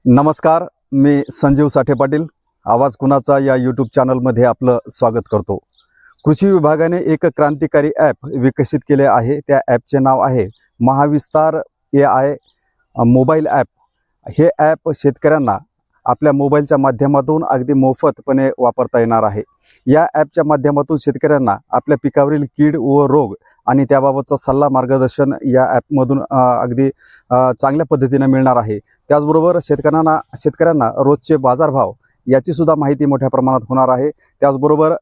नमस्कार, मी संजीव साठे पाटील. आवाज कुणाचा या यूट्यूब चॅनलमध्ये आपलं स्वागत करतो. कृषी विभागाने एक क्रांतिकारी ॲप विकसित केले आहे. त्या ॲपचे नाव आहे महाविस्तार AI मोबाईल ॲप. हे ॲप शेतकऱ्यांना आपल्या मोबाईलच्या माध्यमातून अगदी मोफतपणे वापरता येणार आहे. या ॲपच्या माध्यमातून शेतकऱ्यांना आपल्या पिकावरील कीड व रोग आणि त्याबाबतचा सल्ला मार्गदर्शन या ॲपमधून अगदी चांगल्या पद्धतीने मिळणार आहे. त्याचबरोबर शेतकऱ्यांना रोजचे बाजारभाव याची सुद्धा माहिती मोठ्या प्रमाणात होणार आहे. त्याचबरोबर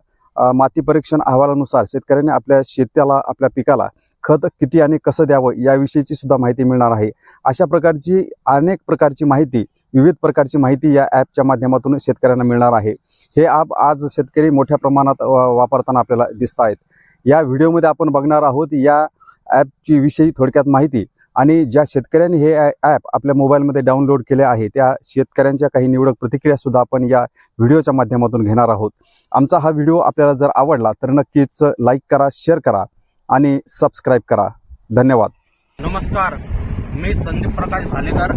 माती परीक्षण अहवालानुसार शेतकऱ्यांनी आपल्या शेताला, आपल्या पिकाला खत किती आणि कसं द्यावं याविषयीची सुद्धा माहिती मिळणार आहे. अशा प्रकारची अनेक प्रकारची माहिती, विविध प्रकारची माहिती या ॲपच्या माध्यमातून शेतकऱ्यांना मिळणार आहे. हे ॲप आज शेतकरी मोठ्या प्रमाणात वापरताना आपल्याला दिसत आहेत. या व्हिडिओमध्ये आपण बघणार आहोत या ॲपची विषयी थोडक्यात माहिती आणि ज्या शेतकऱ्यांनी हे ॲप आपल्या मोबाईलमध्ये डाउनलोड केले आहे त्या शेतकऱ्यांच्या काही निवडक प्रतिक्रियासुद्धा आपण या व्हिडिओच्या माध्यमातून घेणार आहोत. आमचा हा व्हिडिओ आपल्याला जर आवडला तर नक्कीच लाईक करा, शेअर करा आणि सबस्क्राईब करा. धन्यवाद. नमस्कार, मी संदीप प्रकाश भालेकर,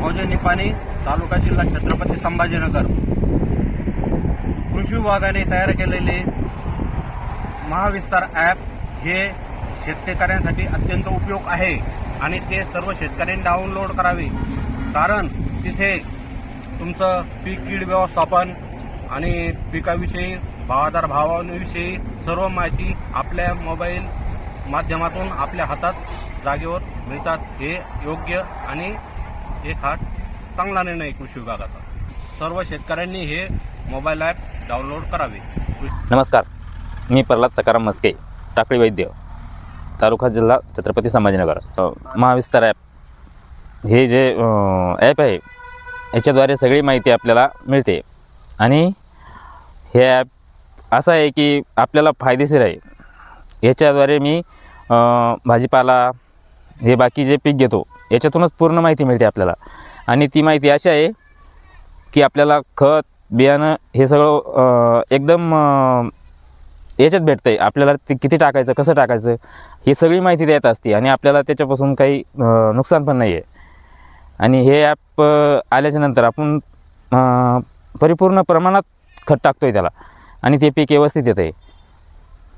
मौजे निपाणी, तालुका जिल्हा छत्रपती संभाजीनगर. कृषी विभागाने तयार केलेले महाविस्तार ॲप हे शेतकऱ्यांसाठी अत्यंत उपयोग आहे आणि ते सर्व शेतकऱ्यांनी डाउनलोड करावे. कारण तिथे तुमचं पीक कीड व्यवस्थापन आणि पिकाविषयी, बाजारभावाविषयी सर्व माहिती आपल्या मोबाईल माध्यमातून आपल्या हातात जागेवर मिळतात. हे योग्य आणि एक हा चांगला निर्णय कृषी विभागाचा. सर्व शेतकऱ्यांनी हे मोबाईल ॲप डाउनलोड करावे. नमस्कार, मी प्रल्हाद सकाराम मस्के, टाकळी वैद्य, तालुका जिल्हा छत्रपती संभाजीनगर. महाविस्तार ॲप हे जे ॲप आहे याच्याद्वारे सगळी माहिती आपल्याला मिळते आणि हे ॲप असं आहे की आपल्याला फायदेशीर आहे. याच्याद्वारे मी भाजीपाला हे बाकी जे पीक घेतो याच्यातूनच पूर्ण माहिती मिळते आपल्याला. आणि ती माहिती अशी आहे की आपल्याला खत, बियाणं हे सगळं एकदम याच्यात भेटतं आहे. आपल्याला ते किती टाकायचं, कसं टाकायचं ही सगळी माहिती देत असते आणि आपल्याला त्याच्यापासून काही नुकसान पण नाही आहे. आणि हे ॲप आल्याच्यानंतर आपण परिपूर्ण प्रमाणात खत टाकतो आहे त्याला आणि ते पीक व्यवस्थित येतं आहे.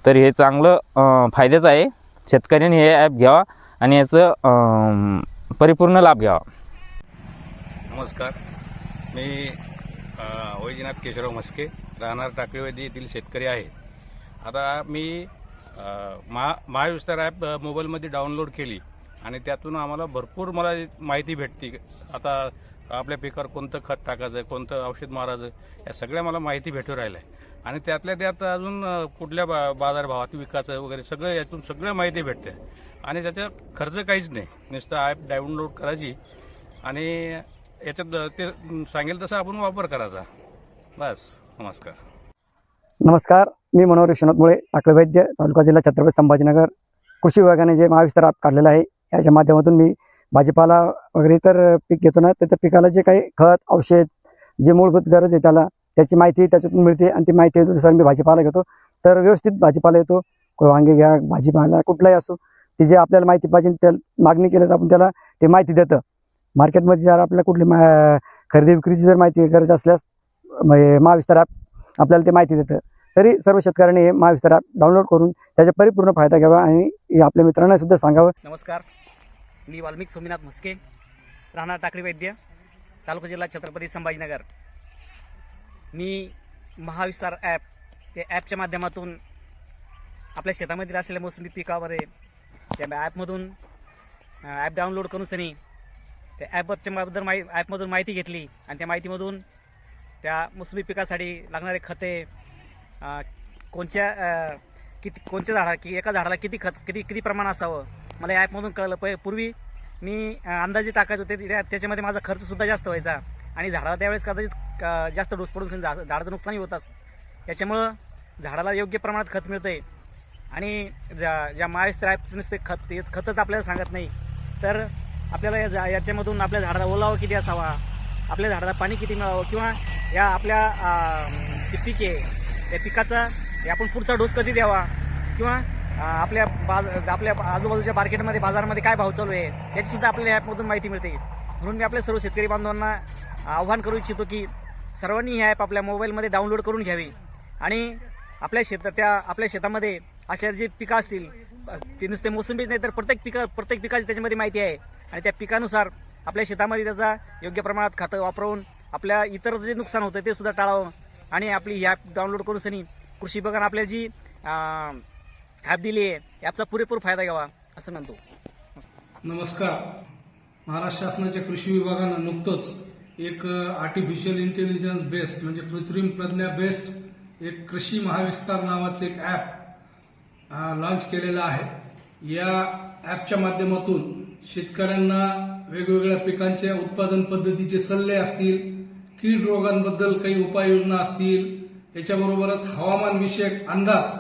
तर हे चांगलं फायद्याचं आहे. शेतकऱ्यांनी हे ॲप घ्यावा आणि याचं परिपूर्ण लाभ घ्यावा. नमस्कार, मी वैजनाथ केशवराव मस्के, राहणार टाकळीवाडी येथील शेतकरी आहे. आता मी महाविस्तार ॲप मोबाईलमध्ये डाउनलोड केली आणि त्यातून आम्हाला भरपूर माहिती भेटते. आता आपल्या पिकावर कोणतं खत टाकायचं, कोणतं औषध मारायचं, या सगळ्या मला माहिती भेटू राहिलं आहे. आणि त्यातल्या त्यात अजून कुठल्या बाजारभावात विकायचं वगैरे सगळं यातून सगळं माहिती भेटते. आणि त्याचा खर्च काहीच नाही, नुसतं ॲप डाउनलोड करायची आणि याच्यात ते सांगेल तसं आपण वापर करायचा. बस. नमस्कार. नमस्कार, मी मनोहर विश्वनाथ मुळे, टाकळी वैद्य, तालुका जिल्हा छत्रपती संभाजीनगर. कृषी विभागाने जे महाविस्तार ॲप काढलेलं आहे याच्या माध्यमातून मी भाजीपाला वगैरे इतर पीक घेतो ना, तर त्या पिकाला जे काही खत, औषध, जे मूलभूत गरज आहे त्याची माहिती त्याच्यातून मिळते आणि ती माहितीनुसार मी भाजीपाला घेतो तर व्यवस्थित भाजीपाला येतो. वांगे घ्या, भाजीपाला कुठलाही असो, ती जे आपल्याला माहिती पाहिजे त्या मागणी केलं तर आपण त्याला ते माहिती देतं. मार्केटमध्ये जर आपल्याला कुठली खरेदी विक्रीची जर माहिती गरज असल्यास महाविस्तार ॲप आपल्याला ते माहिती देतं. तरी सर्व शेतकऱ्यांनी हे महाविस्तार ॲप डाउनलोड करून त्याचा परिपूर्ण फायदा घ्यावा आणि आपल्या मित्रांना सुद्धा सांगावं. नमस्कार, मी वाल्मिक सोमनाथ मस्के, राहणार टाकळी वैद्य, तालुका जिल्हा छत्रपती संभाजीनगर. मी महाविस्तार ॲप त्या ॲपच्या माध्यमातून आपल्या शेतामध्ये असलेल्या मोसंबी पिकावर त्या ॲपमधून ॲप डाउनलोड करून सनी त्या ॲपमधून माहिती घेतली आणि त्या माहितीमधून त्या मोसंबी पिकासाठी लागणारे खते, कोणत्या झाडा की एका झाडाला किती खत किती प्रमाण असावं मला या ॲपमधून कळलं. पूर्वी मी अंदाजे टाकायचो त्याच्यामध्ये माझा खर्चसुद्धा जास्त व्हायचा आणि झाडाला त्यावेळेस कदाचित जास्त डोस पडून झाडाचं नुकसानही होताच. याच्यामुळं झाडाला योग्य प्रमाणात खत मिळतं आहे. आणि ज्या महाविस्तार ॲप नुसते खतच आपल्याला सांगत नाही, तर आपल्याला याच्यामधून आपल्या झाडाला ओलावा किती असावा, आपल्या झाडाला पाणी किती मिळावं, किंवा या आपल्या जे पीक आहे या पिकाचा आपण पुढचा डोस कधी द्यावा, किंवा आपल्या आजूबाजूच्या मार्केटमध्ये बाजारामध्ये काय भाव चालू आहे याची सुद्धा आपल्याला ॲपमधून माहिती मिळते. म्हणून मी आपल्या सर्व शेतकरी बांधवांना आव्हान करू इच्छितो की सर्वांनी हे ॲप आपल्या मोबाईलमध्ये डाउनलोड करून घ्यावे आणि आपल्या शेतामध्ये अशा जे पिकं असतील, ते नुसते मोसंबीच नाही तर प्रत्येक पिकाची त्याच्यामध्ये माहिती आहे आणि त्या पिकानुसार आपल्या शेतामध्ये त्याचा योग्य प्रमाणात खतं वापरून आपल्या इतर जे नुकसान होतं ते सुद्धा टाळावं आणि आपली ही ॲप डाउनलोड करून सनी कृषी विभागानं आपल्याला जी ॲप दिली आहे ॲपचा पुरेपूर फायदा घ्यावा असं म्हणतो. नमस्कार. महाराष्ट्र शासनाच्या कृषी विभागानं नुकतंच एक आर्टिफिशियल इंटेलिजन्स बेस्ड म्हणजे कृत्रिम प्रज्ञा बेस्ड एक कृषी महाविस्तार नावाचं एक ॲप लॉन्च केलेलं आहे. या ॲपच्या माध्यमातून शेतकऱ्यांना वेगवेगळ्या पिकांच्या उत्पादन पद्धतीचे सल्ले असतील, कीड रोगांबद्दल काही उपाययोजना असतील, याच्याबरोबरच हवामान विषयक अंदाज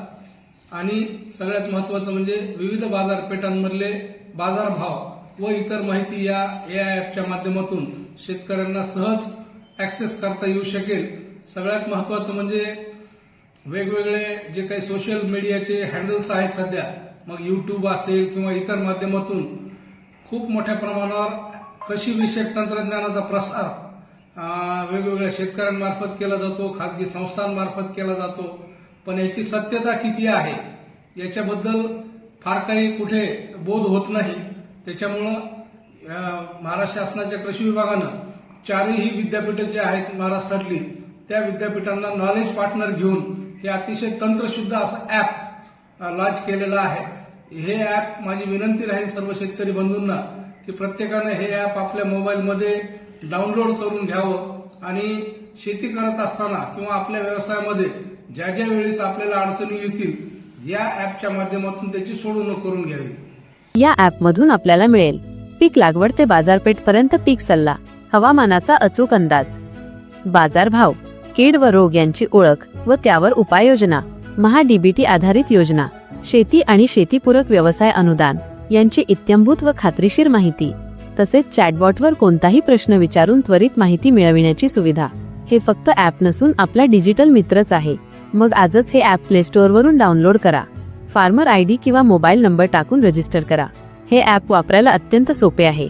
आणि सगळ्यात महत्त्वाचं म्हणजे विविध बाजारपेठांमधले बाजारभाव व इतर माहिती या ॲपच्या माध्यमातून शेतकऱ्यांना सहज ॲक्सेस करता येऊ शकेल. सगळ्यात महत्त्वाचं म्हणजे वेगवेगळे जे काही सोशल मीडियाचे हँडल्स आहेत सध्या, मग यूट्यूब असेल किंवा इतर माध्यमातून खूप मोठ्या प्रमाणावर कृषीविषयक तंत्रज्ञानाचा प्रसार वेगवेगळ्या शेतकऱ्यांमार्फत केला जातो, खाजगी संस्थांमार्फत केला जातो. पण याची सत्यता किती आहे याच्याबद्दल फार काही कुठे बोध होत नाही. त्याच्यामुळं महाराष्ट्र शासनाच्या कृषी विभागानं 4ही विद्यापीठं जे आहेत महाराष्ट्रातली त्या विद्यापीठांना नॉलेज पार्टनर घेऊन हे अतिशय तंत्रशुद्ध असं ॲप लॉन्च केलेलं आहे. हे ॲप माझी विनंती राहील सर्व शेतकरी बंधूंना की प्रत्येकानं हे ॲप आपल्या मोबाईलमध्ये डाउनलोड करून घ्यावं आणि शेती करत असताना किंवा आपल्या व्यवसायामध्ये ज्या ज्या वेळेस आपल्याला अडचणी येतील या ॲपच्या माध्यमातून त्याची सोडवणूक करून घ्यावी. या ॲपमधून आपल्याला मिळेल पीक लागवड ते बाजारपेठपर्यंत पीक सल्ला, हवामानाचा अचूक अंदाज, बाजारभाव, कीड व रोग यांची ओळख व त्यावर उपाययोजना, महा-डीबीटी आधारित योजना, शेती आणि शेतीपूरक व्यवसाय अनुदान यांची इत्थंभूत व खात्रीशीर माहिती, तसेच चॅटबॉटवर कोणताही प्रश्न विचारून त्वरित माहिती मिळविण्याची सुविधा. हे फक्त ॲप नसून आपला डिजिटल मित्रच आहे. मग आजच हे ॲप प्ले स्टोअरवरून डाउनलोड करा. फार्मर आयडी किंवा मोबाईल नंबर टाकून रजिस्टर करा. हे ॲप वापरायला अत्यंत सोपे आहे.